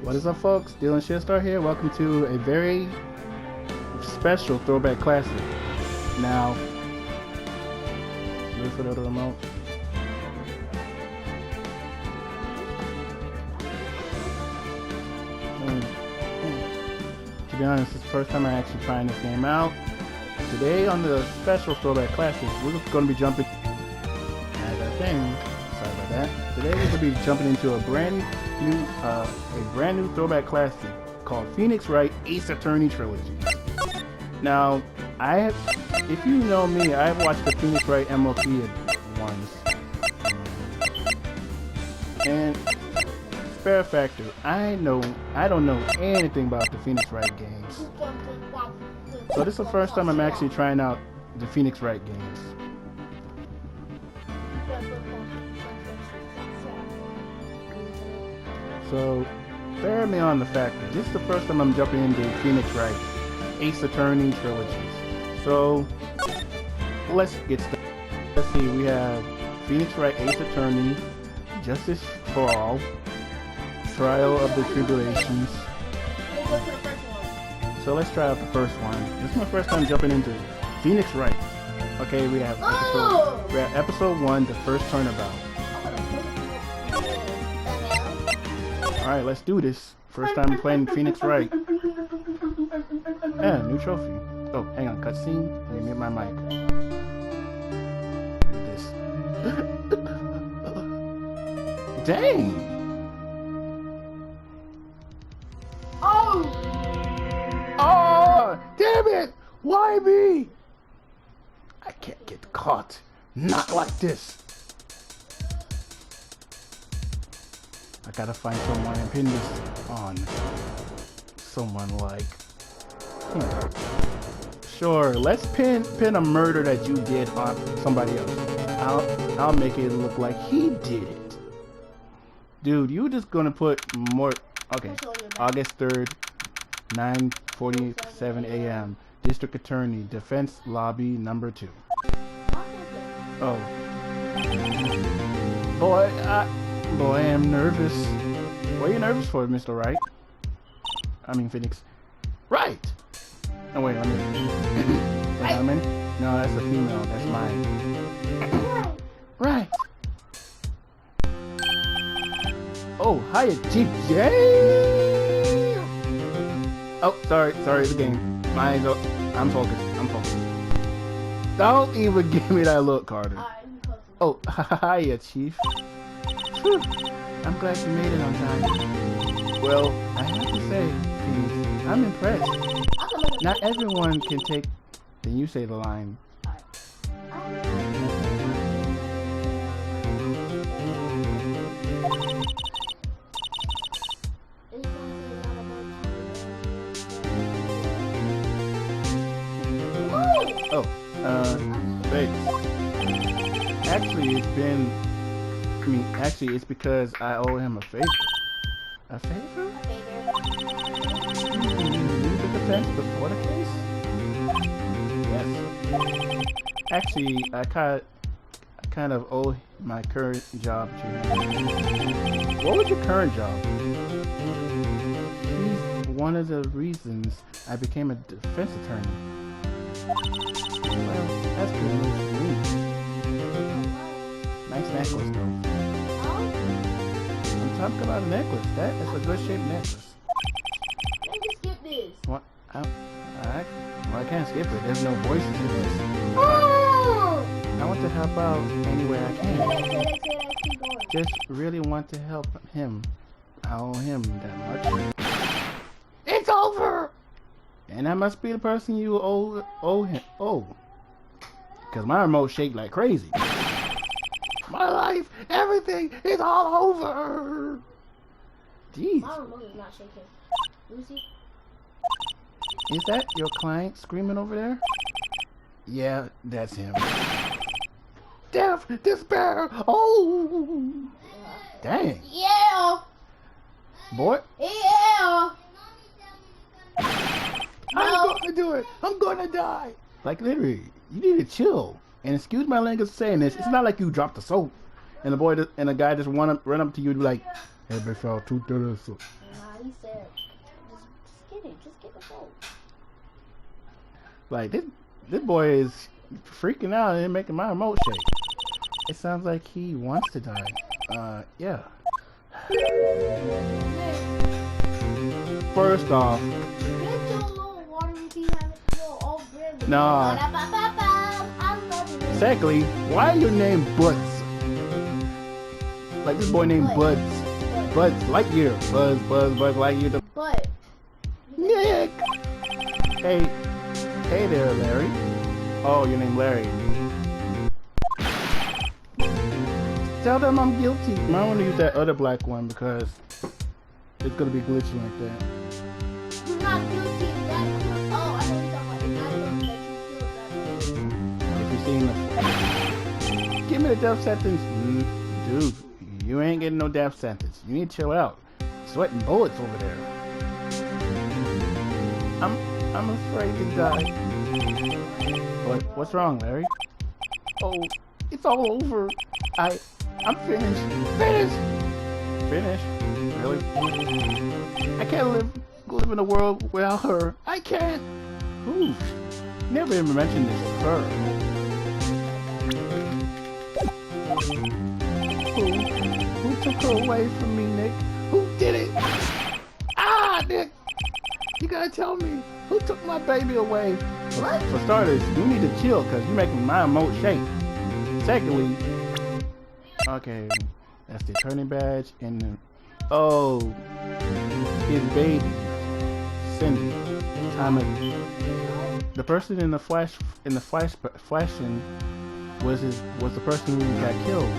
What is up, folks? Dylan Shitstar here. Welcome to a very special Throwback Classic. Now, wait for the other remote. To be honest, it's the first time I'm actually trying this game out. Today on the special Throwback Classic, we're going to be jumping. Sorry about that. Today we're going to be jumping into a brand new Throwback Classic called Phoenix Wright Ace Attorney Trilogy. Now, if you know me, I've watched the Phoenix Wright MOP ones. And spare factor, I don't know anything about the Phoenix Wright games. So this is the first time I'm actually trying out the Phoenix Wright games. So bear me on the fact that this is the first time I'm jumping into Phoenix Wright Ace Attorney trilogies. So let's get started. Let's see, we have Phoenix Wright Ace Attorney, Justice for All, Trial of the Tribulations. So let's try out the first one. This is my first time jumping into Phoenix Wright. Okay, we have episode 1, the first turnabout. Alright, let's do this. First time playing Phoenix Wright. Yeah, new trophy. Oh, hang on, cutscene. Let me mute my mic. This. Dang! Oh! Damn it! Why me? I can't get caught. Not like this. I gotta find someone and pin this on someone like. Sure, let's pin a murder that you did on somebody else. I'll make it look like he did it. Dude, you just gonna put more. Okay, August 3rd, 9:47 a.m. District Attorney, Defense Lobby number 2. Oh, boy, I'm nervous. What are you nervous for, Mr. Wright? I mean, Phoenix. Right! Oh, wait, let me. No, that's a female. That's mine. Right! Oh, hiya, Chief J! Oh, sorry, the game. I'm focused. Don't even give me that look, Carter. Oh, hiya, Chief. Whew. I'm glad you made it on time. Well, I have to say, Phoenix, I'm impressed. Not everyone can take. Then you say the line. Oh, thanks. Actually, it's because I owe him a favor. A favor? Leave the defense before the case? Yes. Actually, I kind of owe my current job to him. What was your current job? He's one of the reasons I became a defense attorney. Well, that's good news for me. Nice necklace, though. I'm talking about a necklace. That is a good shaped necklace. Let me skip this. What? I can't skip it. There's no voices in this. Oh! I want to help out any way I can. Just really want to help him. I owe him that much. It's over! And I must be the person you owe him. Oh. Because my remote shake like crazy. My life, everything is all over. Jeez. My remote is not shaking. Lucy? Is that your client screaming over there? Yeah, that's him. Death, despair, oh! Dang. Yeah! Boy. Yeah! I'm gonna do it. I'm gonna die. Like literally, you need to chill. And excuse my language saying this. It's not like you dropped the soap, and the guy just run up to you and be like, Hey, big fella, too delicious. Nah, he said, just get it. Just get the boat. Like, this boy is freaking out and making my remote shake. It sounds like he wants to die. Yeah. First off, Get your little water repeat having little old bread. Nah. I'm loving it. secondly, why are you named Butts? Like this boy named Buds. Buds Lightyear. Buzz Lightyear. But. Nick! Hey there, Larry. Oh, your name Larry. Tell them I'm guilty. I might want to use that other black one because it's gonna be glitching like that. You're not guilty. Oh, I know you're talking about the guy that you killed that. If you've seen the... Give me the death sentence. Dude, you ain't getting no death sentence. You need to chill out. Sweating bullets over there. I'm afraid to die. What's wrong, Larry? Oh, it's all over. I'm finished. Finished? Really? I can't live in a world without her. I can't. Oof. Never even mentioned this to her. Who took her away from me, Nick? Who did it? Ah, Nick! You gotta tell me. Who took my baby away? What? For starters, you need to chill because you're making my remote shake. Secondly, okay, that's the turning badge and the, oh, his baby, Cindy. The person in the flashing was the person who got killed.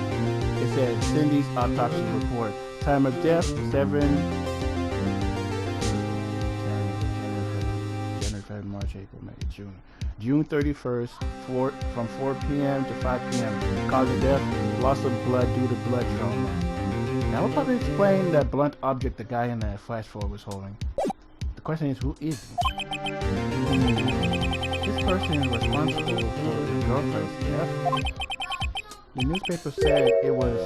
It said Cindy's autopsy report. Time of death 7. March, April, May, June 31st, from 4 p.m. to 5 p.m. Cause of death, loss of blood due to blood trauma. Now we'll probably explain that blunt object the guy in that flash forward was holding. The question is, who is he? This person is responsible for his girlfriend's death. The newspaper said it was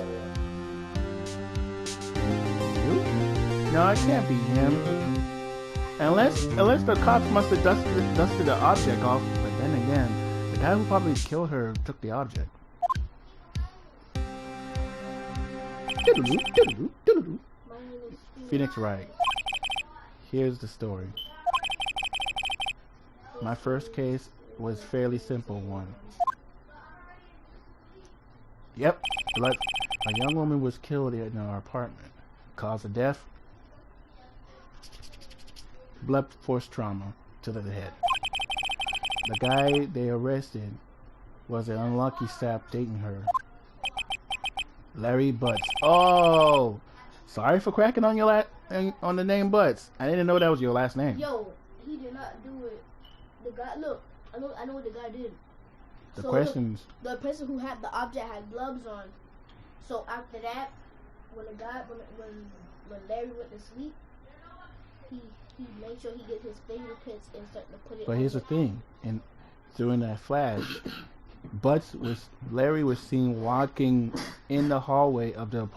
you? No, it can't be him. Unless the cops must have dusted the object off, but then again, the guy who probably killed her took the object. Phoenix Wright. Here's the story. My first case was a fairly simple one. Yep, a young woman was killed in our apartment. Cause of death? Blunt force trauma to the head. The guy they arrested was an unlucky sap dating her. Larry Butts. Oh, sorry for cracking on your on the name Butts. I didn't know that was your last name. Yo, he did not do it. The guy, look, I know what the guy did. The questions. Look, the person who had the object had gloves on. So after that, when Larry went to sleep, he made sure he did his fingerprints and started to put it. But here's the thing, and during that flash, Larry was seen walking in the hallway of the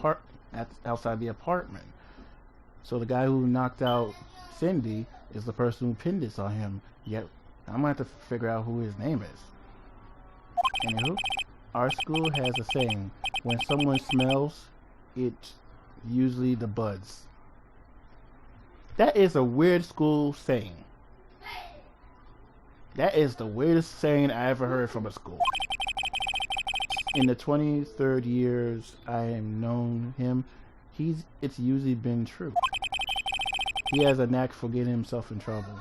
outside the apartment. So the guy who knocked out Cindy is the person who pinned this on him. Yet I'm gonna have to figure out who his name is. Anywho, our school has a saying: when someone smells, it's usually the buds. That is a weird school saying. That is the weirdest saying I ever heard from a school. In the 23rd years I have known him, it's usually been true. He has a knack for getting himself in trouble.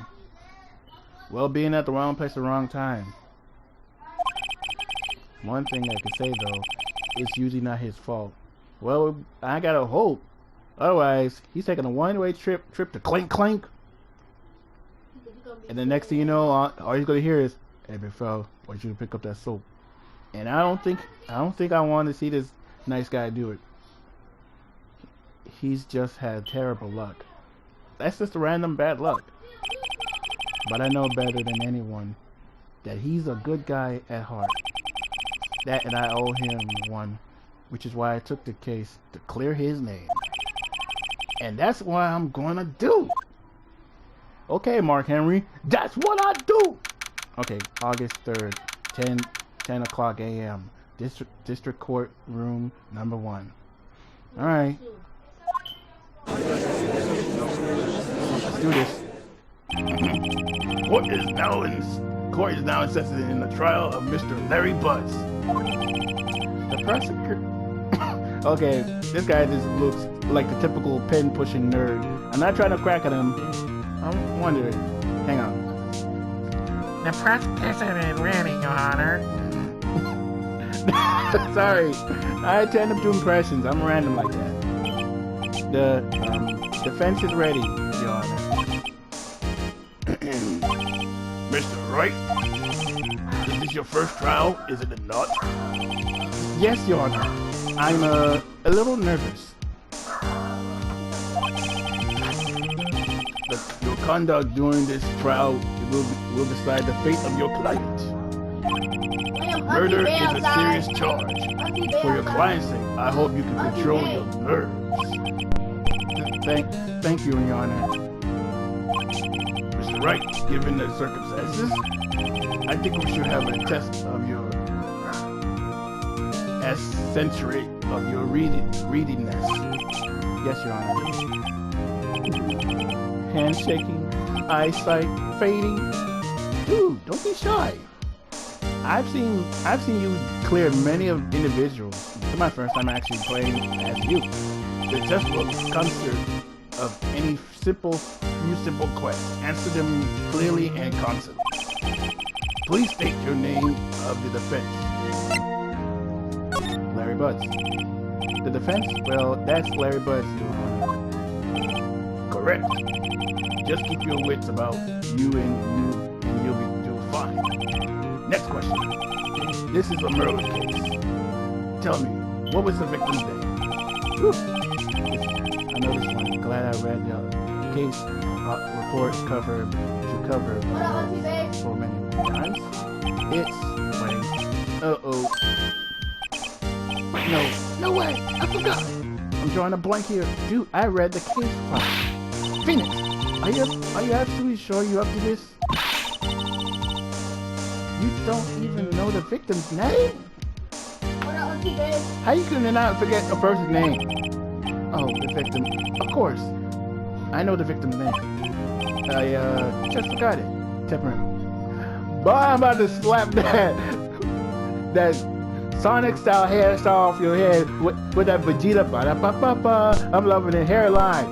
Well, being at the wrong place at the wrong time. One thing I can say though, it's usually not his fault. Well, I gotta hope. Otherwise, he's taking a one-way trip to Clink Clink. And the next thing you know, all he's gonna hear is, "Hey, big fella, I want you to pick up that soap." And I don't think I want to see this nice guy do it. He's just had terrible luck. That's just a random bad luck. But I know better than anyone that he's a good guy at heart. And I owe him one, which is why I took the case to clear his name. And that's what I'm gonna do. Okay, Mark Henry, that's what I do. Okay, August 3rd, 10 o'clock a.m. District Court Room number 1. All right. Let's do this. Court is now in session in the trial of Mr. Larry Butts. The prosecutor. Okay, this guy just looks like the typical pen-pushing nerd. I'm not trying to crack at him. I'm wondering. Hang on. The prosecution is ready, Your Honor. Sorry, I tend to do impressions. I'm random like that. The defense is ready, Your Honor. Mr. Wright, is this your first trial? Is it not? Yes, Your Honor. I'm a little nervous. Your conduct during this trial will decide the fate of your client. Murder is a serious charge. For your client's sake, I hope you can control your nerves. Thank you, Your Honor. Mr. Wright, given the circumstances, I think we should have a test of your eccentric of your readingness. Yes, Your Honor. Handshaking, eyesight fading. Dude, don't be shy. I've seen you clear many of individuals. This is my first time actually playing as you. The test will consist of any few simple questions. Answer them clearly and concisely. Please state your name of the defense. Larry Butts. The defense? Well, that's Larry Butts, Your Honor. Correct. Just keep your wits about you and you'll be doing fine. Next question. This is a murder case. Tell me, what was the victim's name? Whew. I know this one. Glad I read the case report cover so many times. It's wait. No way! I forgot. I'm drawing a blank here, dude. I read the case file. Phoenix, are you absolutely sure you're up to this? You don't even know the victim's name? How you gonna not forget a person's name? Oh, the victim. Of course. I know the victim's name. I just forgot it. Temperament. Boy, I'm about to slap that Sonic style hairstyle off your head with that Vegeta ba-da-ba-ba-ba. I'm loving the hairline.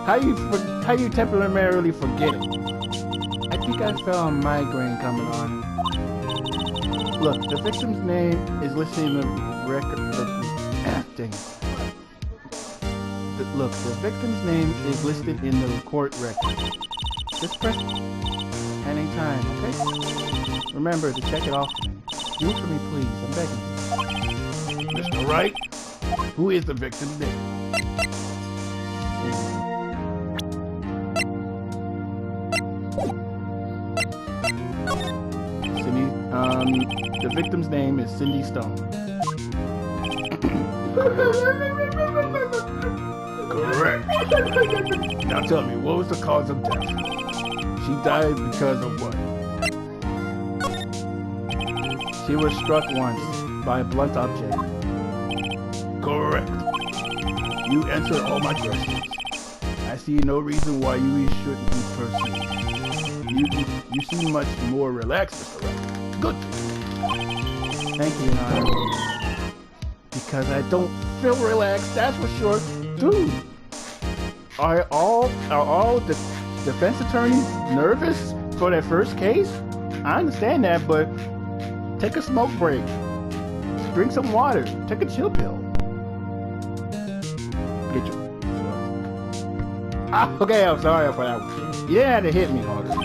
How you temporarily forget it? I think I felt a migraine coming on. Look, the victim's name is listed in the record. Dang it. Look, the victim's name is listed in the court record. Just press anytime, okay? Remember to check it often. Do it for me, please. I'm begging you. Mr. Wright, who is the victim's name? The victim's name is Cindy Stone. Correct. Now tell me, what was the cause of death? She died because of what? She was struck once by a blunt object. Correct. You answered all my questions. I see no reason why you shouldn't proceed. You seem much more relaxed, Mr. Wright. Good. Thank you, Your Honor. Because I don't feel relaxed, that's for sure. Dude, are all the defense attorneys nervous for their first case? I understand that, but take a smoke break. Drink some water. Take a chill pill. Get your... okay, I'm sorry for that one. You didn't have to hit me, August.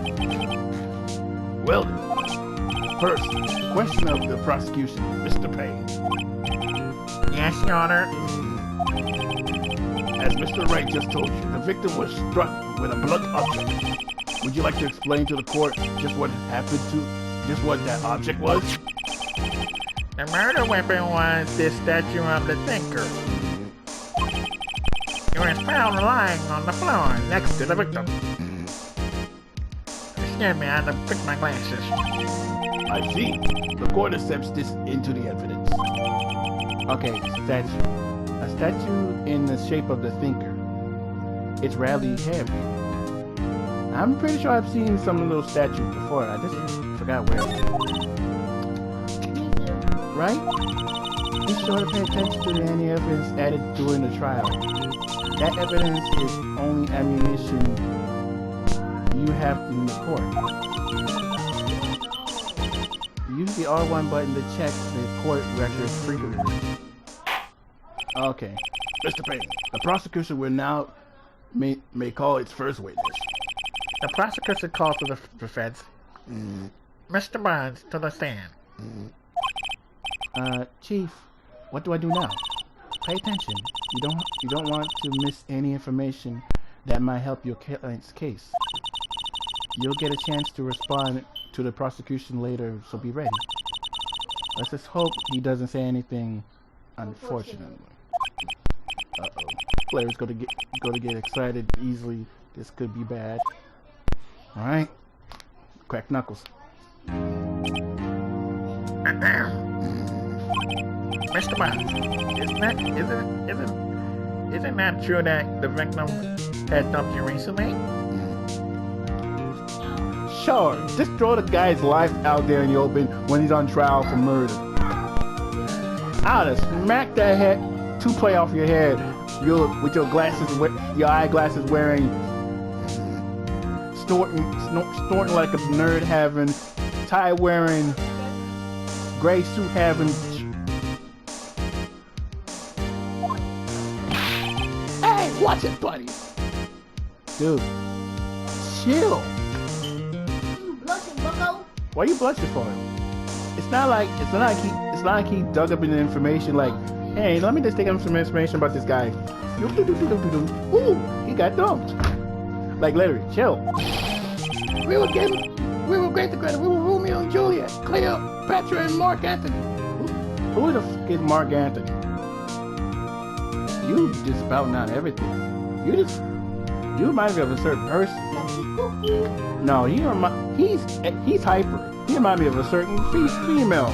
Well then. First, question of the prosecution, Mr. Payne. Yes, Your Honor. As Mr. Wright just told you, the victim was struck with a blunt object. Would you like to explain to the court just what that object was? The murder weapon was this statue of the thinker. He was found lying on the floor next to the victim. Excuse me, I had to fix my glasses. I see. The court accepts this into the evidence. Okay, statue. A statue in the shape of the thinker. It's rather heavy. I'm pretty sure I've seen some of those statues before. I just forgot where. Right? Be sure to pay attention to any evidence added during the trial. That evidence is only ammunition you have in the court. Use the R1 button to check the court records frequently. Okay. Mr. Payne, the prosecution will now may call its first witness. The prosecution called for the defense. Mr. Barnes to the stand. Chief, what do I do now? Pay attention. You don't want to miss any information that might help your client's case. You'll get a chance to respond to the prosecution later, so be ready. Let's just hope he doesn't say anything unfortunately. Uh-oh. Player's gonna get excited easily. This could be bad. Alright. Crack knuckles. Mr. Barnes, isn't that true that the victim had dumped you recently? Sure, just throw the guy's life out there in the open when he's on trial for murder. I'll just smack that head, 2 play off your head, with your glasses, your eyeglasses wearing, snorting like a nerd having, tie wearing, gray suit having. Hey, watch it, buddy. Dude, chill. Why are you blushing for him? It's not like he dug up in the information like, hey, let me just take up some information about this guy. Ooh, he got dumped. Like literally, chill. We were great together. We were Romeo and Juliet, Cleopatra and Mark Anthony. Who the f is Mark Anthony? You just spouting out everything. You remind me of a certain person. No, he's hyper. He reminds me of a certain female.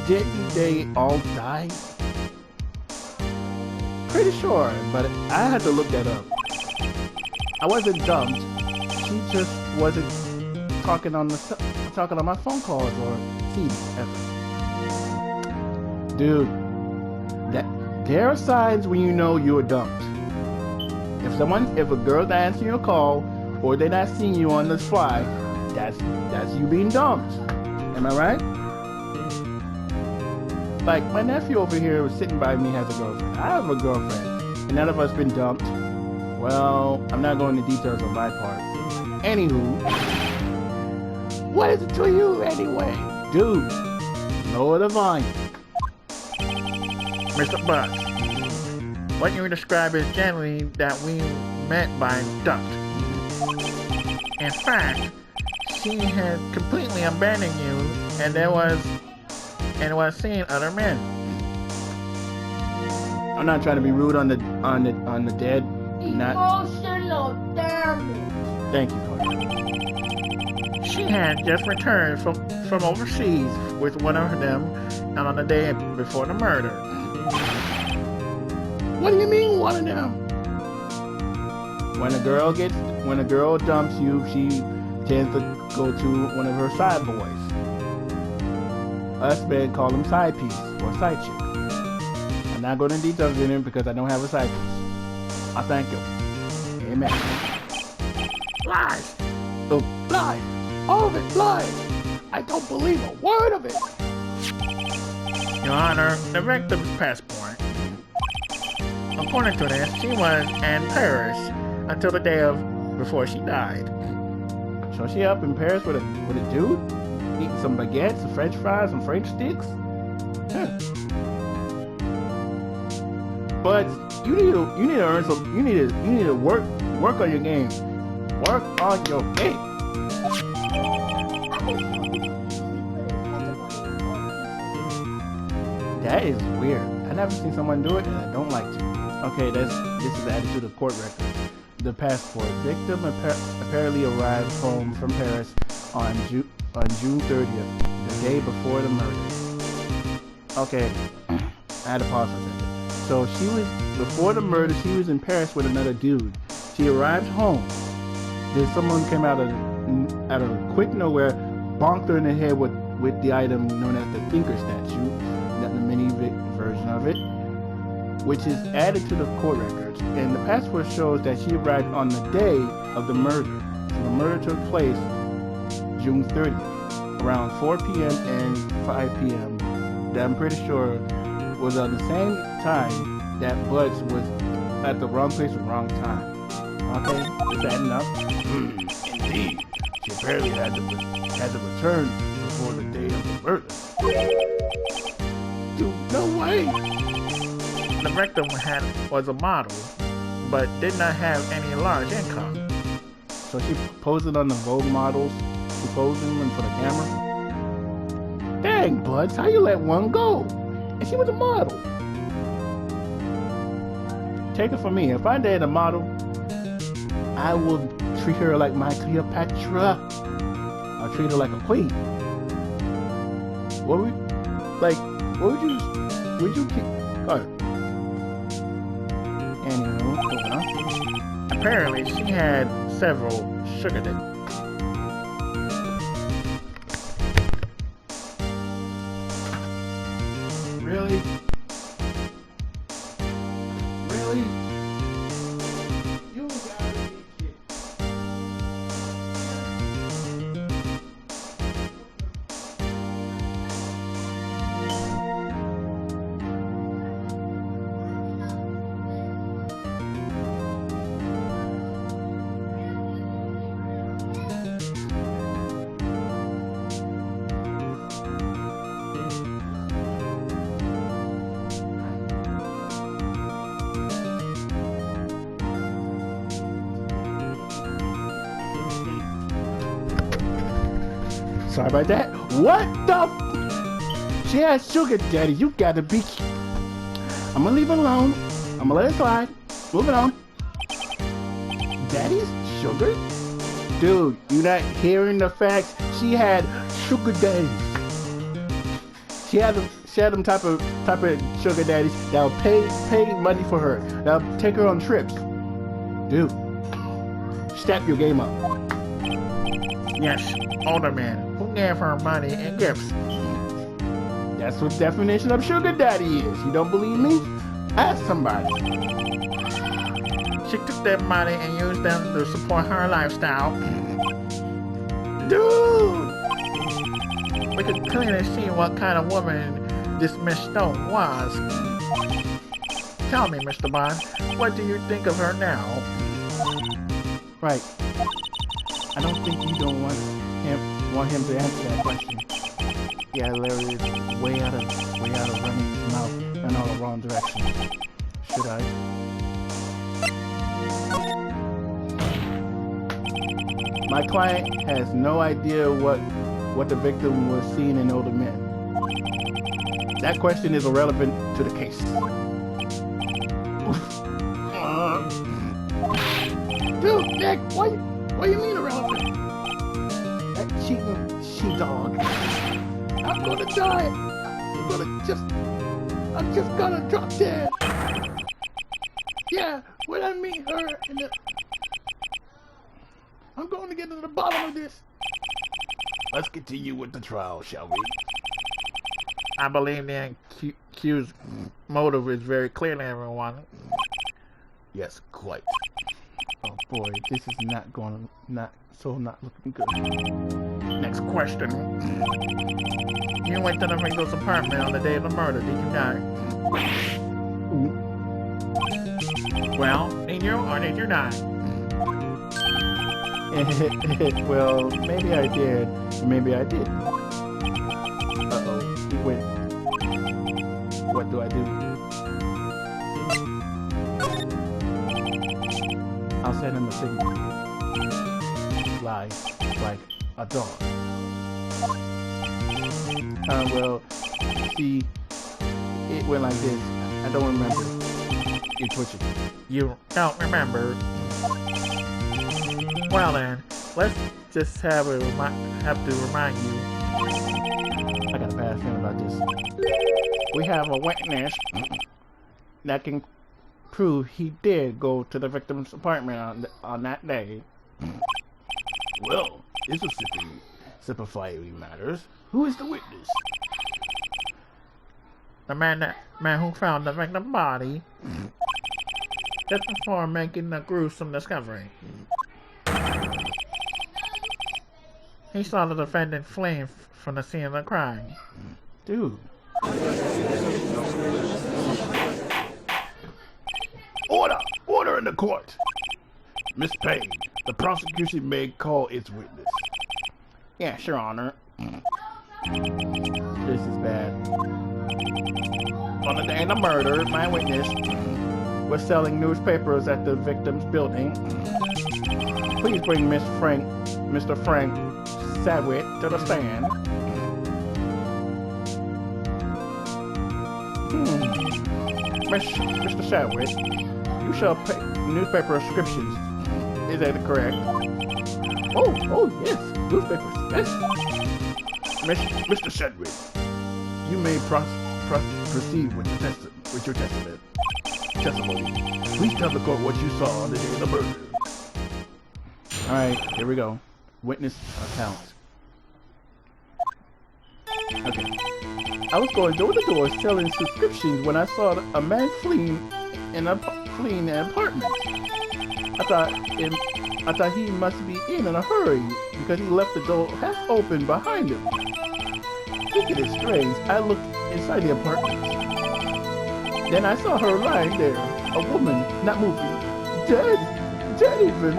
Didn't they all die? Pretty sure, but I had to look that up. I wasn't dumped. She just wasn't talking on my phone calls or TV ever. Dude, there are signs when you know you're dumped. If a girl's not answering your call or they're not seeing you on the fly, that's you being dumped. Am I right? Like my nephew over here was sitting by me has a girlfriend. I have a girlfriend, and none of us been dumped. Well, I'm not going into details on my part. Anywho, what is it to you anyway, dude? Lower the volume. Mr. Barnes, what you describe is generally that we meant by dumped. In fact, she had completely abandoned you and was seeing other men. I'm not trying to be rude on the dead. Emotional damage. Thank you, Cody. She had just returned from overseas with one of them on the day before the murder. What do you mean, one of them? When a girl dumps you, she tends to go to one of her side boys. Us men call them side piece or side chick. I'm not going into details in it because I don't have a side piece. I thank you. Amen. Lies! Oh, lies! All of it lies! I don't believe a word of it! Your Honor, the victim's passport. According to this, she was in Paris until the day before she died. So she up in Paris with a dude? Eating some baguettes, some french fries, some French sticks? But you need to earn some. You need to work on your game. Work on your game. That is weird. I never seen someone do it, and I don't like to. Okay, this is the attitude of court records. The passport. Victim apparently arrived home from Paris on June 30th, the day before the murder. Okay, I had to pause for a second. So before the murder, she was in Paris with another dude. She arrived home. Then someone came out of quick nowhere, bonked her in the head with the item known as the thinker statue, not the mini version of it, which is added to the court records. And the passport shows that she arrived on the day of the murder. So the murder took place June 30th, around 4 p.m. and 5 p.m. That I'm pretty sure was on the same time that Buds was at the wrong place at the wrong time. Okay, is that enough? Indeed. She apparently had to return before the day of the murder. Dude, no way! The victim was a model, but did not have any large income. So she posing on the Vogue models, she posing them for the camera. Dang, Buds, how you let one go? And she was a model. Take it from me, if I date a model, I will treat her like my Cleopatra. I'll treat her like a queen. Would you keep? Oh. Anyway, moving on. Apparently, she had several sugar daddies. Really? Really? You gotta be kidding. Sorry about that. What the? She has sugar daddy. You gotta be. I'm gonna leave it alone. I'm gonna let it slide. Moving on. Daddy's sugar? Dude, you not hearing the facts? She had sugar daddies. She had them type of sugar daddies that'll pay money for her. That'll take her on trips. Dude, step your game up. Yes, older men who gave her money and gifts. That's what definition of sugar daddy is. You don't believe me? Ask somebody. She took their money and used them to support her lifestyle. Dude! We could clearly see what kind of woman this Miss Stone was. Tell me, Mr. Bond, what do you think of her now? Right. I don't think you don't want him to answer that question. Yeah, Larry is way out of running his mouth in all the wrong directions. Should I? My client has no idea what the victim was seeing in older men. That question is irrelevant to the case. Dude, Nick, what do you mean irrelevant? That cheating she-dog. I'm gonna die. I'm just gonna drop dead. Yeah, when I meet her I'm going to get to the bottom of this. Let's continue with the trial, shall we? I believe the accused motive is very clear to everyone. Yes, quite. Oh boy, this is not looking good. Next question. You went to the victim's apartment on the day of the murder, did you not? Well, did you or did you not? Well, maybe I did, maybe I did. Uh-oh, he went. What do I do? I'll send him a signal. Lie like a dog. Well, see, it went like this. I don't remember. You're twitching. You don't remember? Well then, let's just have to remind you. I got a bad feeling about this. We have a witness that can prove he did go to the victim's apartment on that day. Well, this will simplify matters. Who is the witness? The man who found the victim's body just before making the gruesome discovery. He saw the defendant fleeing from the scene of the crime. Dude. Order! Order in the court! Miss Payne, the prosecution may call its witness. Yes, Your Honor. This is bad. On the day of the murder, my witness was selling newspapers at the victim's building. Please bring Mr. Frank Sadwit to the stand. Mr. Sadwit, you shall pay newspaper subscriptions. Is that correct? Oh, yes, newspapers, yes. Mr. Sedgwick, you may proceed with your testimony. Please tell the court what you saw on the day of the murder. Alright, here we go. Witness accounts. Okay. I was going door to door selling subscriptions when I saw a man fleeing an apartment. I thought he must be in a hurry because he left the door half open behind him. Thinking it strange, I looked inside the apartment. Then I saw her lying there, a woman, not moving, dead even.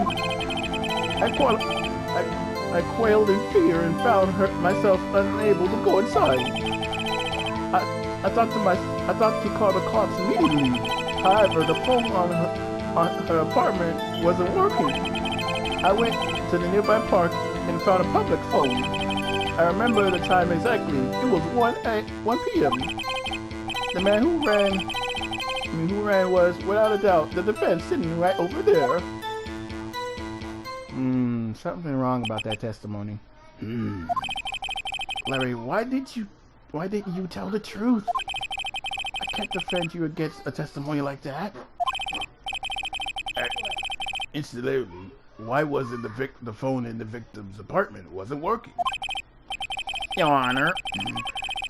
I quailed in fear and found myself unable to go inside. I thought to call the cops immediately. However, the phone on her apartment wasn't working. I went to the nearby park and found a public phone. I remember the time exactly. It was 1 p.m. The man who ran was, without a doubt, the defense sitting right over there. Something wrong about that testimony. Larry, why didn't you tell the truth? I can't defend you against a testimony like that. Incidentally, why wasn't the phone in the victim's apartment wasn't working? Your Honor,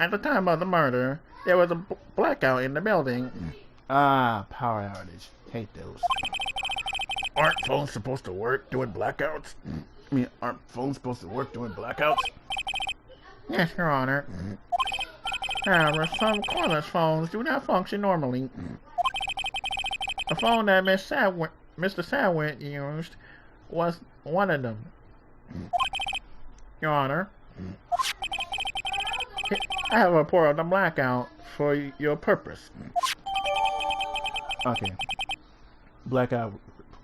at the time of the murder, there was a blackout in the building. Power outage. Hate those. Aren't phones supposed to work during blackouts? Aren't phones supposed to work during blackouts? Yes, Your Honor. However, some cordless phones do not function normally. The phone that Mr. Sadwit used was one of them. Your Honor, I have a report of the blackout for your purpose. Okay. Blackout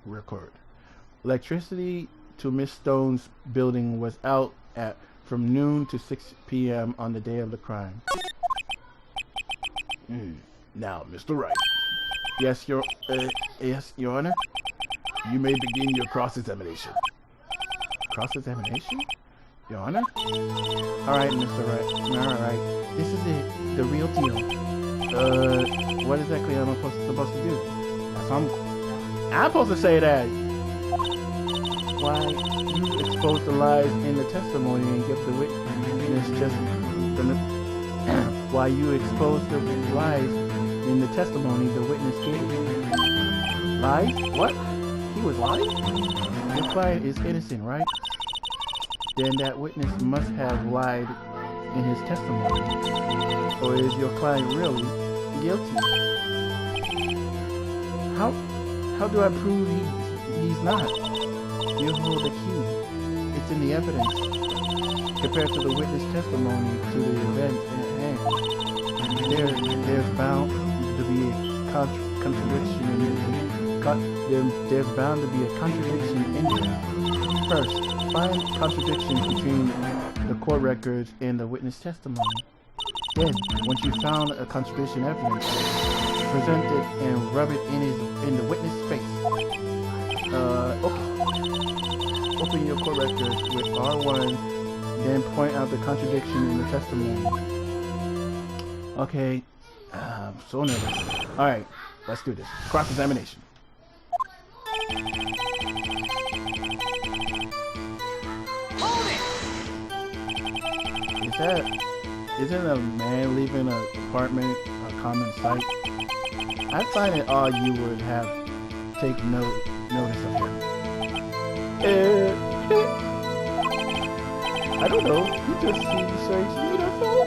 record. Electricity to Miss Stone's building was out from noon to 6 p.m. on the day of the crime. Now, Mr. Wright. Yes, Your Honor. You may begin your cross-examination. Cross-examination? Your Honor? Alright, Mr. Wright. Alright. This is it. The real deal. What exactly am I supposed to do? I'm supposed to say that. Why, you exposed the lies in the testimony and give the witness why you exposed the lies in the testimony the witness gave. Lies? What? He was lying? Your client is innocent, right? Then that witness must have lied in his testimony. Or is your client really guilty? How do I prove he's not? You hold the key. It's in the evidence. Compared to the witness testimony to the event at hand. There's bound to be a contradiction in there's bound to be a contradiction in there. First, find contradictions between the court records and the witness testimony. Then, once you found a contradiction evidence, present it and rub it in the witness' face. Open your court records with R1, then point out the contradiction in the testimony. Okay, I'm so nervous. Alright, let's do this. Cross-examination. Isn't a man leaving an apartment a common sight? I find it odd you would have taken notice of him. I don't know. He just seemed strange to me, that's all.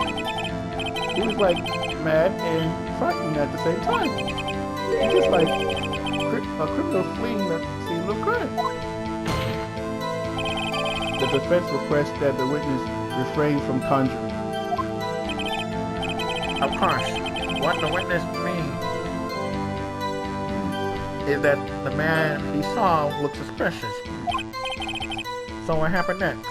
He was like mad and frightened at the same time. He's just like a criminal fleeing the scene of crime. The defense requests that the witness refrain from conjuring. Of course, what the witness means is that the man he saw looked suspicious. So what happened next?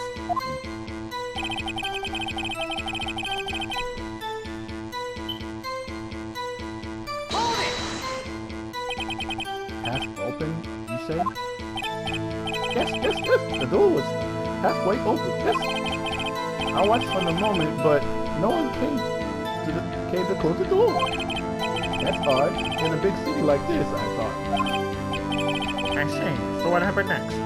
Half open, you say? Yes. The door was halfway open. Yes. I watched from the moment, but no one came to close the door. That's odd. In a big city like this, I thought. I see. So what happened next?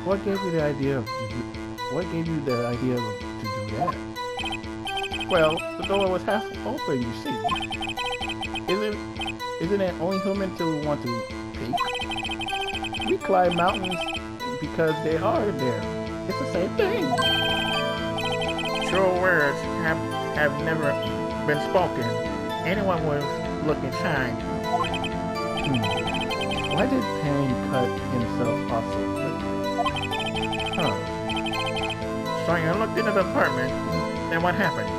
What gave you the idea to do that? Well, the door was half open, you see. Isn't it only human to want to peek? We climb mountains because they are there. It's the same thing. True words have never been spoken. Anyone was looking shy. Why did Payne cut himself off so quickly? So you looked into the apartment, then what happened?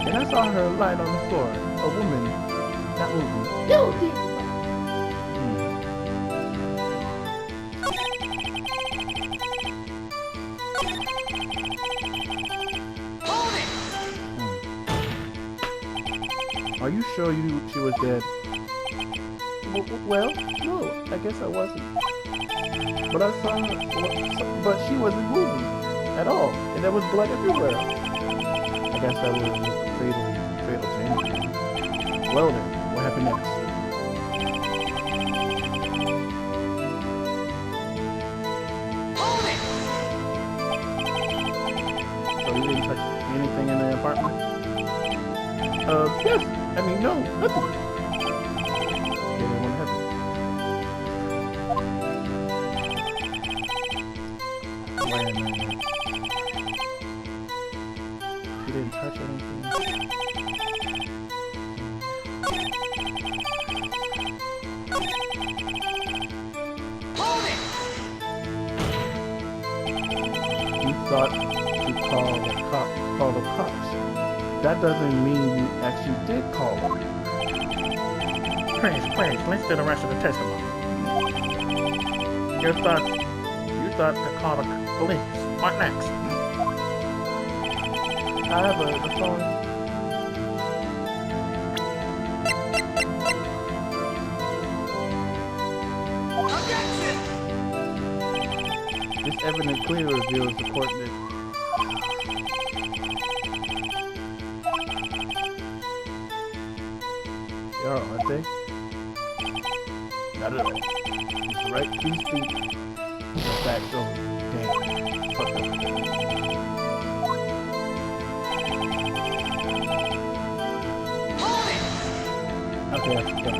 And I saw her lying on the floor. A woman, not moving. Guilty! Are you sure she was dead? Well, no, I guess I wasn't. But I saw her, but she wasn't moving at all, and there was blood everywhere. I guess that would look fatal to anything. Well then, what happened next? So you didn't touch anything in the apartment? Yes. I mean, no, nothing. Okay, then what happened? Wait a minute. You didn't touch anything? You thought to call the cops. That doesn't mean you actually did call them. Please, let's do the rest of the testimony. You thought to call the police. What next? I have the phone. This evidence clearly reveals the court that they are, aren't they? Not at all. Mr. Wright, please think the facts over. Damn. Fuck up. Okay, that's done.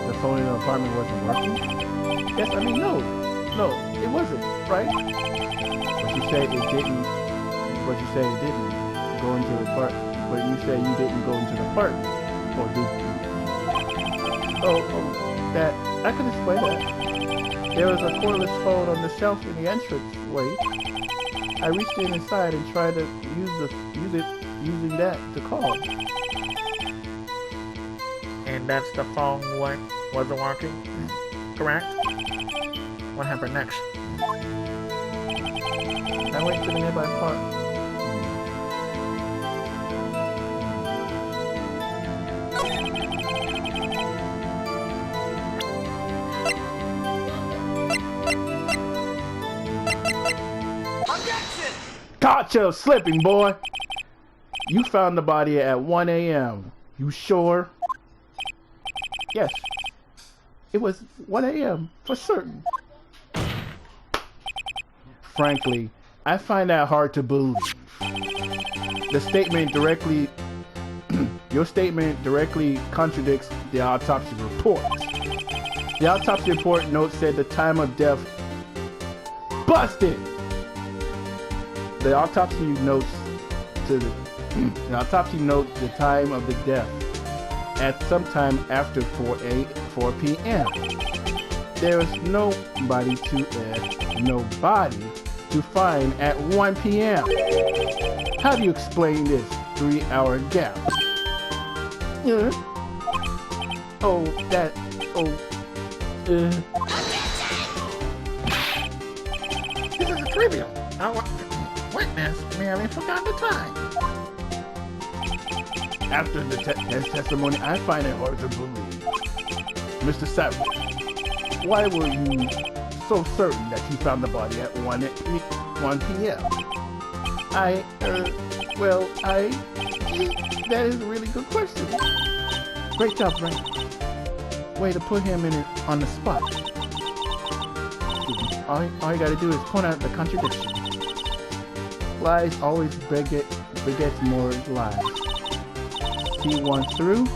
The phone in the apartment wasn't working? Yes, I mean, no, it wasn't, right? But you say it didn't go into the park. But you say you didn't go into the park, or did you? Oh, that, I can explain that. There was a cordless phone on the shelf in the entranceway. I reached in inside and tried to use it using that to call. And that's the phone wasn't working? Correct? What happened next? I went to the nearby park. Gotcha, slipping boy. You found the body at 1 a.m. You sure? Yes. It was 1 a.m. for certain. Frankly, I find that hard to believe. The statement directly, your statement directly contradicts the autopsy report. The autopsy report note said the time of death. Busted! The autopsy notes the autopsy notes the time of the death at some time after 4 p.m. There is nobody to find at 1 p.m. How do you explain this 3-hour gap? This is trivial. Our witness merely forgot the time. After the testimony, I find it hard to believe. Mr. Savage, why were you so certain that you found the body at 1 p.m.? That is a really good question. Great job, Wright. Way to put him on the spot. All you gotta do is point out the contradiction. Lies always begets more lies. See one through,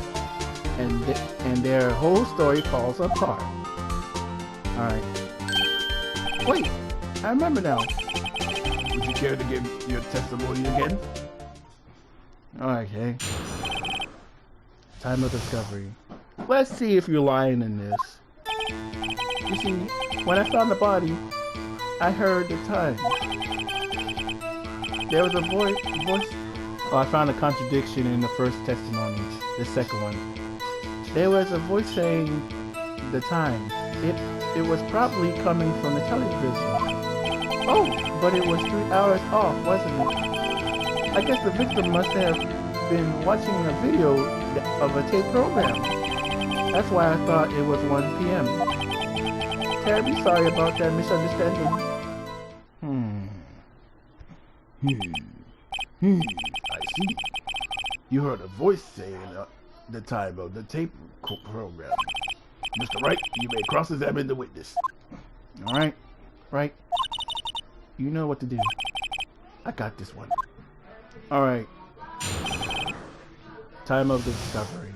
and their whole story falls apart. Alright. Wait, I remember now. Would you care to give your testimony again? Okay. Time of discovery. Let's see if you're lying in this. You see, when I found the body, I heard the time. There was a voice. Oh, I found a contradiction in the first testimony. The second one. There was a voice saying the time. It was probably coming from the television. Oh, but it was 3 hours off, wasn't it? I guess the victim must have been watching a video of a tape program. That's why I thought it was 1 p.m. Terribly sorry about that misunderstanding. I see. You heard a voice saying the time of the tape program. Mr. Wright, you may cross-examine the witness. Alright. Right. You know what to do. I got this one. Alright. Time of the discovery.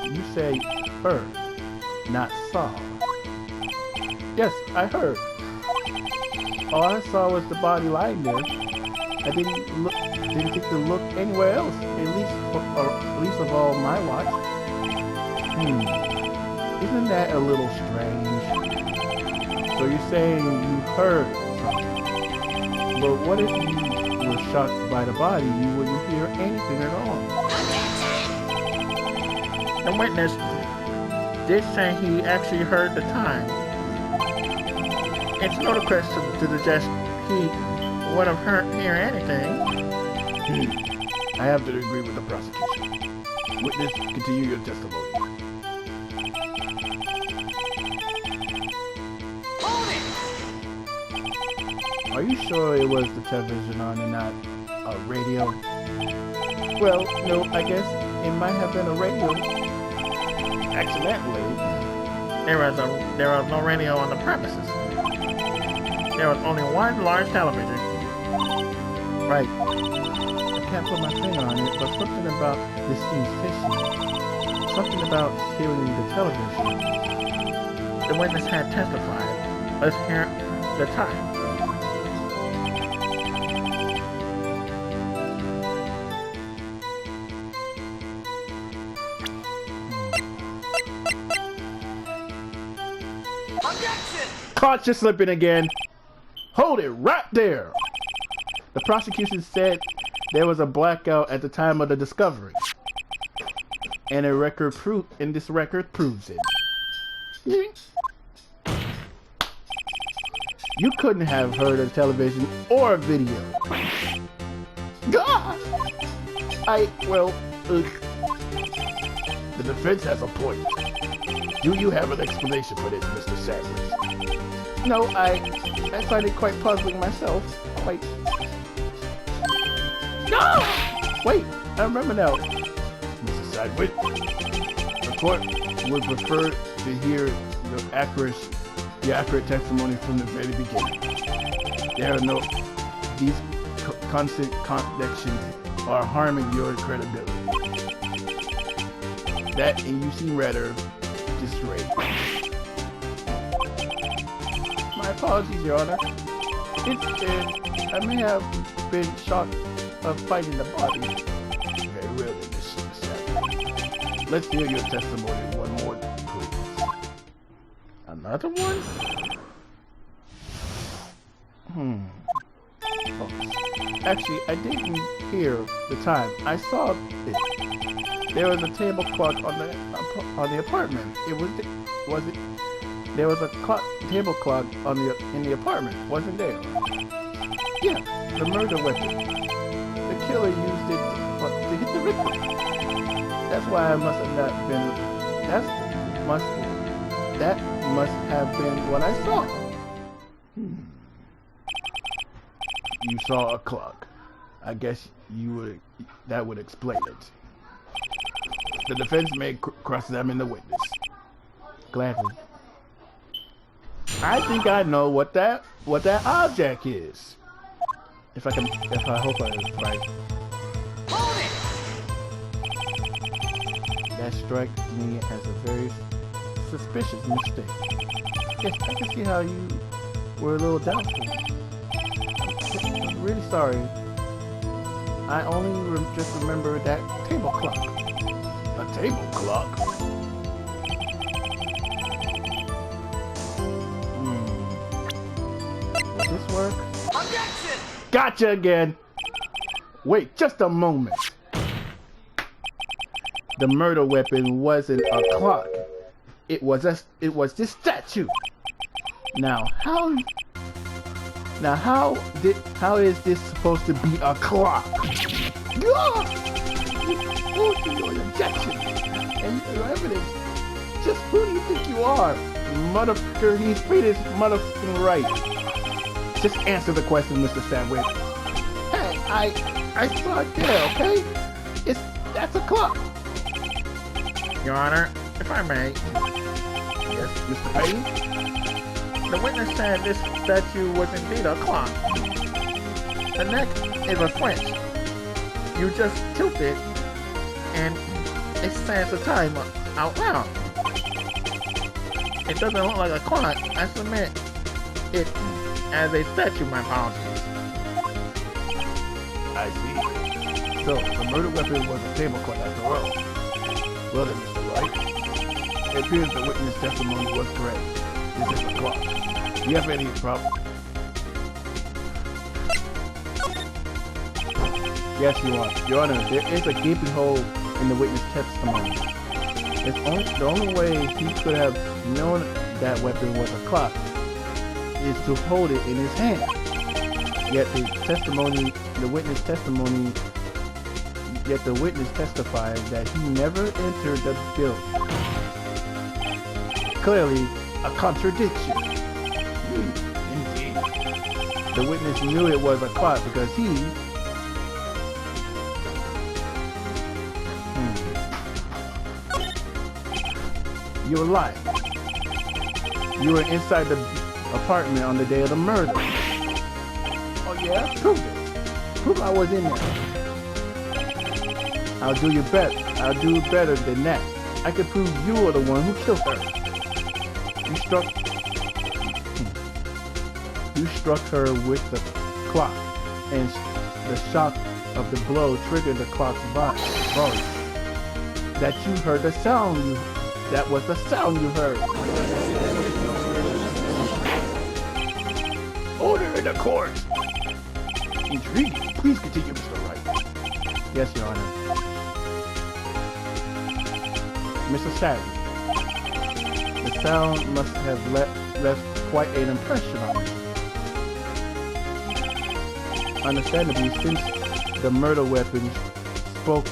You say heard, not saw. Yes, I heard. All I saw was the body lying there. I didn't think to look anywhere else, at least of all my watch. Isn't that a little strange? So you're saying you heard something. But what if you were shocked by the body? You wouldn't hear anything at all. The witness did say he actually heard the time. It's ludicrous to suggest he would have heard anything. I have to agree with the prosecution. Witness, continue your testimony. Are you sure it was the television on and not a radio? Well, no, I guess it might have been a radio. Accidentally. There was no radio on the premises. There was only one large television. Right. I can't put my finger on it, but something about this seems fishy. Something about hearing the television. The witness had testified. Let's hear the time. Caught you slipping again. Hold it right there. The prosecution said there was a blackout at the time of the discovery, and this record proves it. You couldn't have heard of television or video. God! The defense has a point. Do you have an explanation for this, Mr. Sandwich? No, I find it quite puzzling myself. Quite. No! Wait, I remember now. Mr. Sandwich, the court would prefer to hear the accurate testimony from the very beginning. These constant contradictions are harming your credibility. That, and you seem rather disarrayed. My apologies, Your Honor. I may have been shocked of finding the body. Very well, then, Mr. Sandwich. Let's hear your testimony one more, please. Another one? Oh. Actually, I didn't hear the time. I saw it. There was a table clock on the apartment. There was a table clock in the apartment, wasn't there? Yeah, the murder weapon. The killer used it to hit the victim. That's why I must have not been. That must have been what I saw. You saw a clock. I guess that would explain it. The defense may cross-examine the witness. Gladly. I think I know what that object is. I hope I was right. That struck me as a very suspicious mistake. Yes, I can see how you were a little doubtful. I'm really sorry. I only just remember that table clock. A table clock? Will this work? Objection! Gotcha again! Wait just a moment. The murder weapon wasn't a clock. It was this statue. Now how is this supposed to be a clock? Your objection and your evidence. Just who do you think you are? Motherfucker, he's Peter's motherfucking right. Just answer the question, Mr. Sandwich. Hey, I saw it there, okay? That's a clock. Your Honor, if I may, Yes, Mr. Payne? the witness said this statue was indeed a clock. The neck is a switch. You just tilt it, and it stands the time out loud. It doesn't look like a clock. I submit it as a statue, my apologies. I see. So, the murder weapon was a table clock after all. Well then, Mr. Wright, it appears the witness testimony was correct. This is a clock. Do you have any problem? Yes, Your Honor, there is a gaping hole in the witness testimony. The only way he could have known that weapon was a clock is to hold it in his hand. Yet the witness testified that he never entered the building. Clearly, a contradiction. Indeed. The witness knew it was a clock because he... You're lying. You were inside the apartment on the day of the murder. Oh yeah? Prove it. Prove I was in there. I'll do you better. I'll do better than that. I could prove you were the one who killed her. You struck her with the clock, and the shock of the blow triggered the clock's volume. That you heard the sound. That was the sound you heard. Order in the court. intriguing. Please continue, Mr. Wright. Yes, Your Honor. Mr. Sadly, the sound must have left quite an impression on you. Understandably, since the murder weapon spoke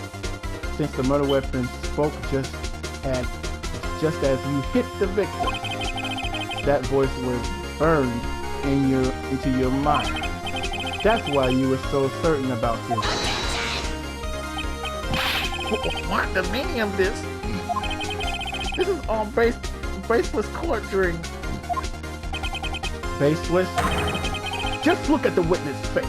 just as you hit the victim, that voice was burned into your mind. That's why you were so certain about this. What the meaning of this? This is all baseless torturing. Baseless? Just look at the witness' face.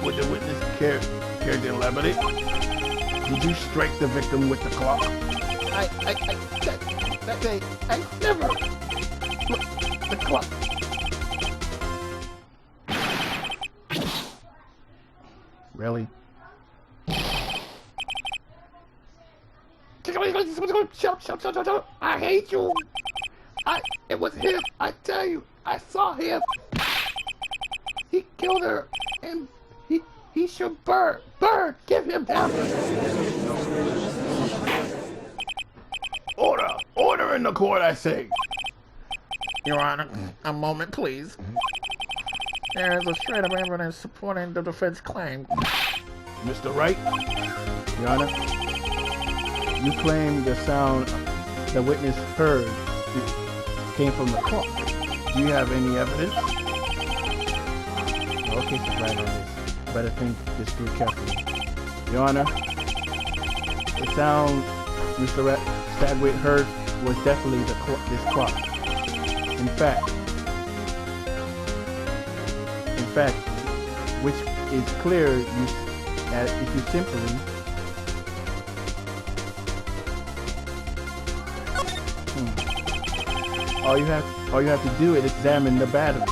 Would the witness care to elaborate? Did you strike the victim with the clock? I never. Look, the clock. Really? Shut. I hate you. It was him. I tell you. I saw him. He killed her. And he should burn. Burn. Give him that. Order in the court, I say. Your Honor, a moment, please. There is a shred of evidence supporting the defense claim. Mr. Wright? Your Honor, you claim the sound the witness heard came from the clock. Do you have any evidence? No case is right on this. Better think this through carefully. Your Honor, the sound Mr. Stadwick heard was definitely this clock. In fact, which is clear if you simply all you have to do is examine the batteries.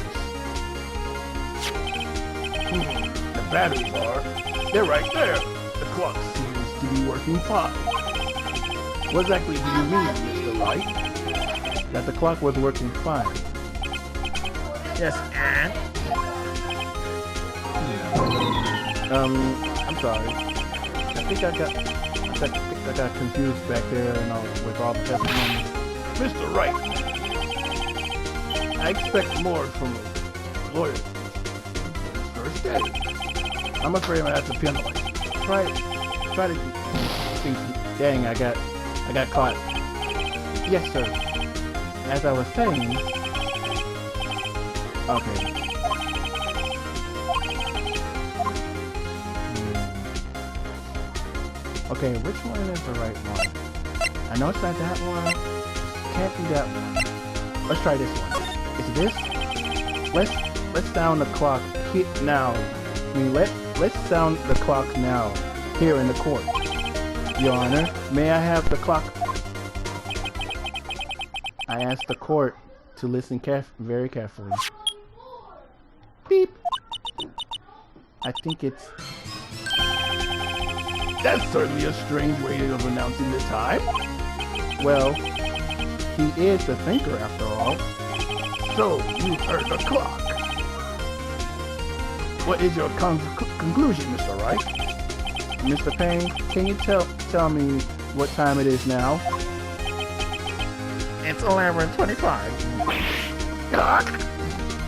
The batteries they're right there. The clock seems to be working fine. What exactly do you mean, Mr. Wright? That the clock was working fine. Yes, and? I'm sorry. I think I got confused back there and all, with all the testimony. Mr. Wright, I expect more from a lawyer. First day. I'm afraid I'm gonna have to penalize. Try to think. Dang, I got caught. Yes, sir. As I was saying. Okay. Okay, which one is the right one? I know it's not that one. Can't be that one. Let's try this one. Is it this? Let's sound the clock now. I mean, let's sound the clock now here in the court. Your Honor, may I have the clock? I asked the court to listen very carefully. Beep. I think it's... That's certainly a strange way of announcing the time. Well, he is a thinker after all. So, you heard the clock. What is your conclusion, Mr. Wright? Mr. Payne, can you tell me what time it is now? It's 11:25.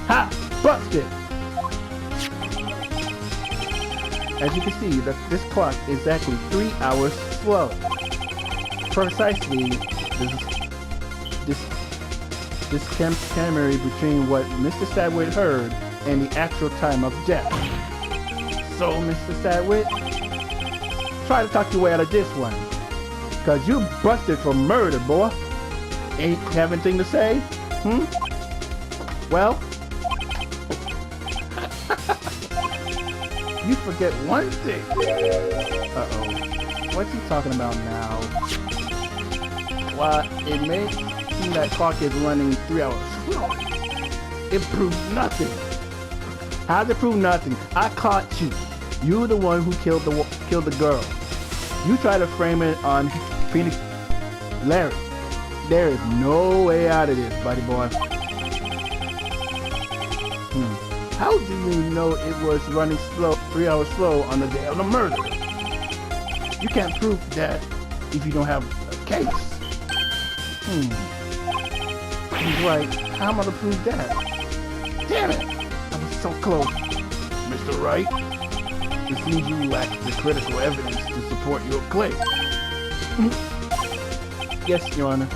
Ha! Busted! As you can see, this clock is exactly 3 hours slow. Precisely, this camera between what Mr. Sadwit heard and the actual time of death. So, Mr. Sadwit, try to talk your way out of this one. Cause you busted for murder, boy. Ain't have anything to say? Well, you forget one thing. Uh-oh. What's he talking about now? While it may seem that clock is running 3 hours slow, it proves nothing. How does it prove nothing? I caught you. You're the one who killed the girl. You try to frame it on Phoenix Larry. There is no way out of this, buddy boy. How do you know it was running slow, 3 hours slow on the day of the murder? You can't prove that if you don't have a case. He's right. How am I to prove that? Damn it! I was so close. Mr. Wright, it seems you lack the critical evidence to support your claim. Yes, Your Honor.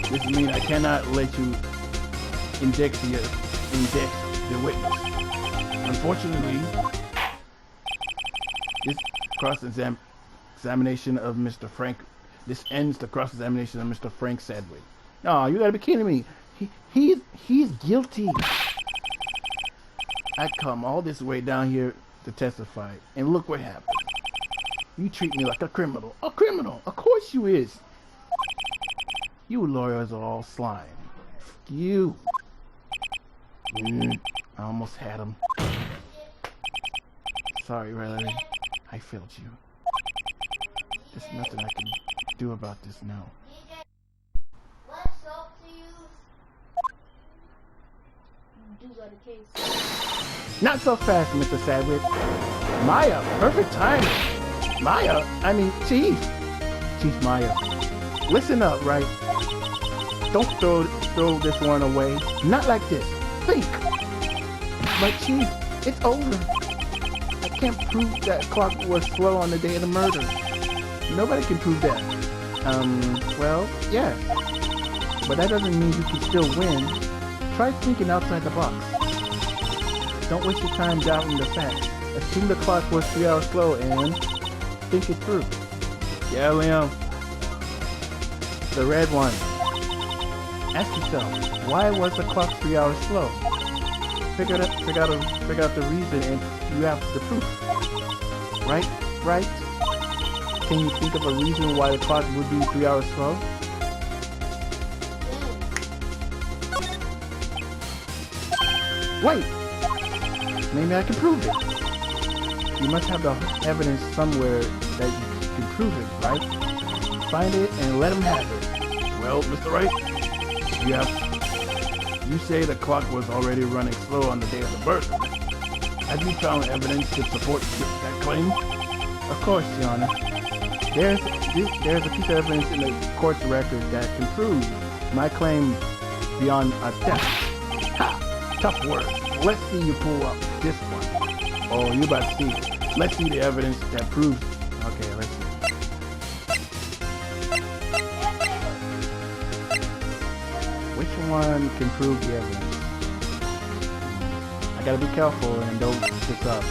This means I cannot let you index the witness. Unfortunately, this cross-examination of Mr. Frank. This ends the cross-examination of Mr. Frank Sedgwick. Oh, you gotta be kidding me. He's guilty. I come all this way down here to testify, and look what happened. You treat me like a criminal. A criminal! Of course you is. You lawyers are all slime. You. I almost had him. Sorry, Riley. I failed you. There's nothing I can do about this now. What soap to use? You do got a case. Not so fast, Mr. Sadwick. Maya, perfect timing. Chief Maya. Listen up, Wright. Don't throw this one away. Not like this. Think. But Chief, it's over. I can't prove that clock was slow on the day of the murder. Nobody can prove that. Well, yeah. But that doesn't mean you can still win. Try thinking outside the box. Don't waste your time doubting the facts. Assume the clock was 3 hours slow and think it through. Yeah, Liam. The red one. Ask yourself, why was the clock 3 hours slow? Figure out the reason and you have the proof. Right? Can you think of a reason why the clock would be 3 hours slow? Wait! Maybe I can prove it. You must have the evidence somewhere that you can prove it, right? Find it and let him have it. Well, Mr. Wright, you say the clock was already running slow on the day of the murder. Have you found evidence to support that claim? Of course, Your Honor. There's a piece of evidence in the court's record that can prove my claim beyond a doubt. Ha! Tough words. Let's see you pull up this one. Oh, you about to see it. Let's see the evidence that proves. Okay, let's see. Which one can prove the evidence? I gotta be careful and don't this up.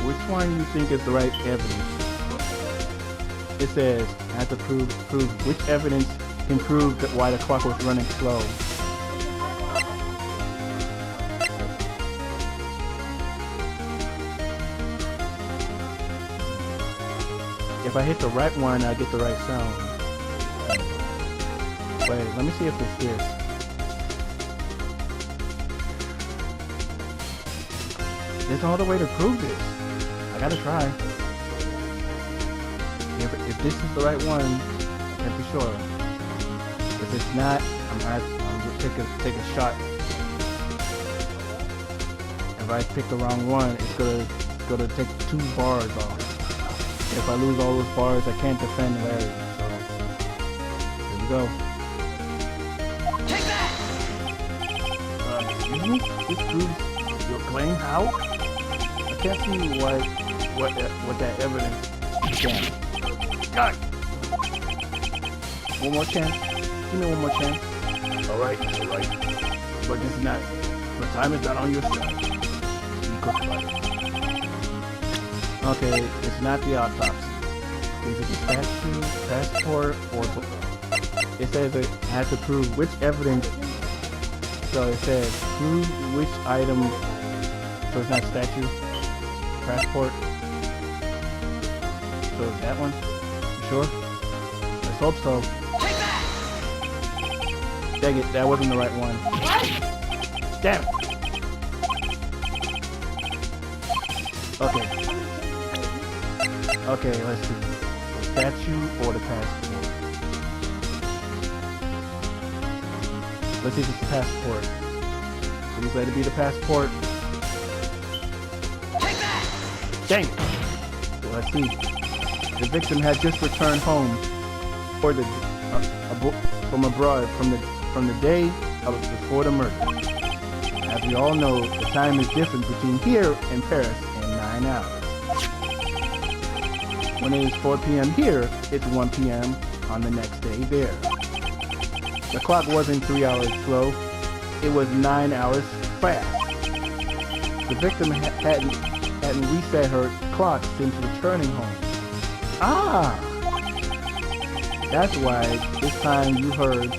Which one you think is the right evidence? It says I have to prove which evidence can prove that why the clock was running slow. If I hit the right one, I get the right sound. Wait, let me see if it's this. There's no other way to prove this. I gotta try. If this is the right one, I can't be sure. If it's not, I'm gonna take a shot. If I pick the wrong one, it's gonna take 2 bars off. If I lose all those bars, I can't defend Larry. So here we go. Take that! Excuse me? This proves your claim? How? I can't see what that evidence can. God! One more chance. Give me one more chance. Alright. But this is not. The time is not on your side. Be quick about it. Okay, it's not the autopsy. Is it the statue, passport, or it says it has to prove which evidence. So it says prove which item. So it's not statue, passport. So it's that one. You sure? Let's hope so. Take that! Dang it, that wasn't the right one. What? Damn it. Okay, let's see. The statue or the passport? Let's see if it's the passport. Please let it be the passport. Dang it. So let's see. The victim had just returned home from abroad from the day before the murder. As we all know, the time is different between here and Paris in 9 hours. When it is 4 p.m. here, it's 1 p.m. on the next day there. The clock wasn't 3 hours slow, it was 9 hours fast. The victim hadn't reset her clock since returning home. Ah! That's why this time you heard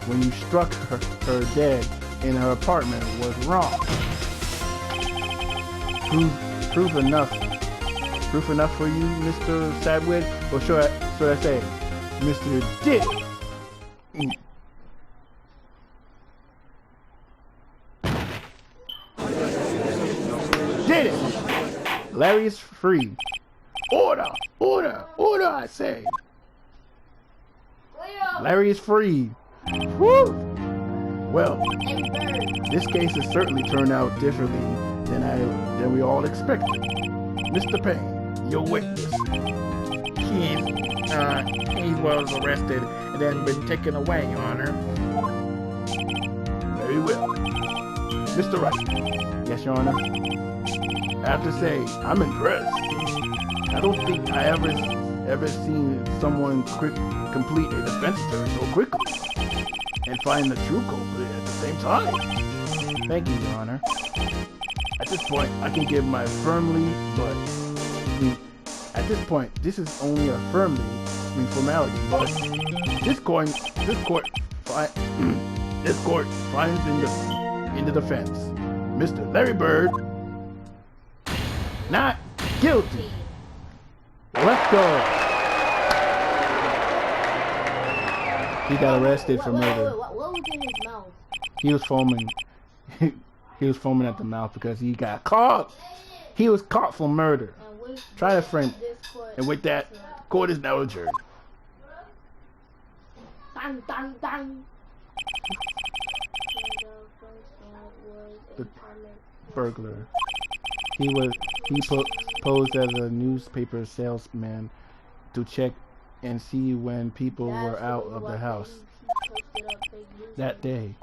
when you struck her dead in her apartment was wrong. Proof enough for you, Mr. Sadwid? Or should I say, Mr. Dick? Did it! Larry is free. Order! Order! Order, I say! Larry is free. Woo! Well, this case has certainly turned out differently than we all expected. Mr. Payne, your witness. He was arrested and then been taken away, Your Honor. Very well. Mr. Wright. Yes, Your Honor. I have to say, I'm impressed. I don't think I ever seen someone complete a defense attorney so quickly and find the true culprit at the same time. Thank you, Your Honor. At this point, I can give my at this point, this is only a formality, but this court finds in the defense, Mr. Larry Bird, not guilty. Let's go. He got arrested for murder. What was in his mouth? He was foaming. He was foaming at the mouth because he got caught. He was caught for murder. Try to frame. And with that, court is now adjourned. Dang, dang, dang. The burglar. He posed as a newspaper salesman to check and see when people were out of the house that day.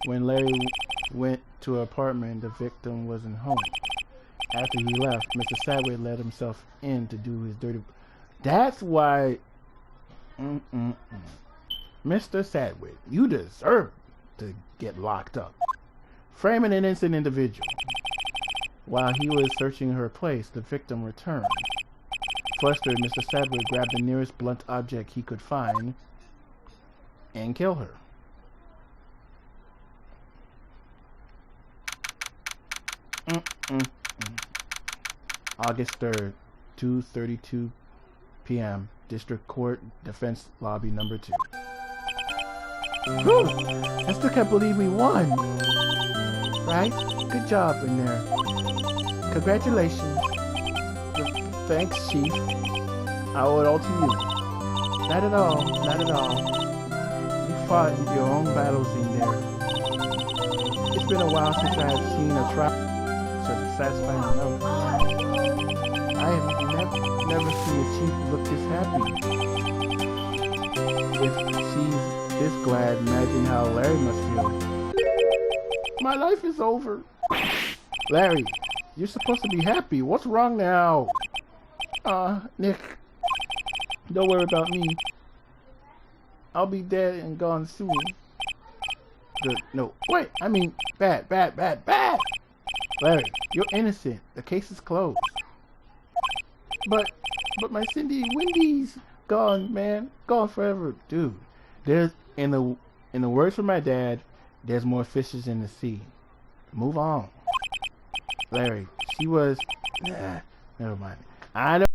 When Larry went to an apartment, the victim wasn't home. After he left, Mr. Sadway let himself in to do his dirty. That's why, Mr. Sadway, you deserve to get locked up. Framing an innocent individual. While he was searching her place, the victim returned. Flustered, Mr. Sadway grabbed the nearest blunt object he could find and killed her. August 3rd, 2:32 p.m. District Court, Defense Lobby number 2. Whew! I still can't believe we won. Right? Good job in there. Congratulations. Thanks, Chief. I owe it all to you. Not at all. Not at all. You fought your own battles in there. It's been a while since I have seen a trial such satisfying note. I have never seen a chief look this happy. If she's this glad, imagine how Larry must feel. My life is over. Larry, you're supposed to be happy. What's wrong now? Nick, don't worry about me. I'll be dead and gone soon. Good. No, wait, I mean, bad. Larry, you're innocent. The case is closed. But my Cindy Wendy's gone, man. Gone forever. Dude, there's, in the words from my dad, there's more fishes in the sea. Move on. Larry, she was, never mind. I know.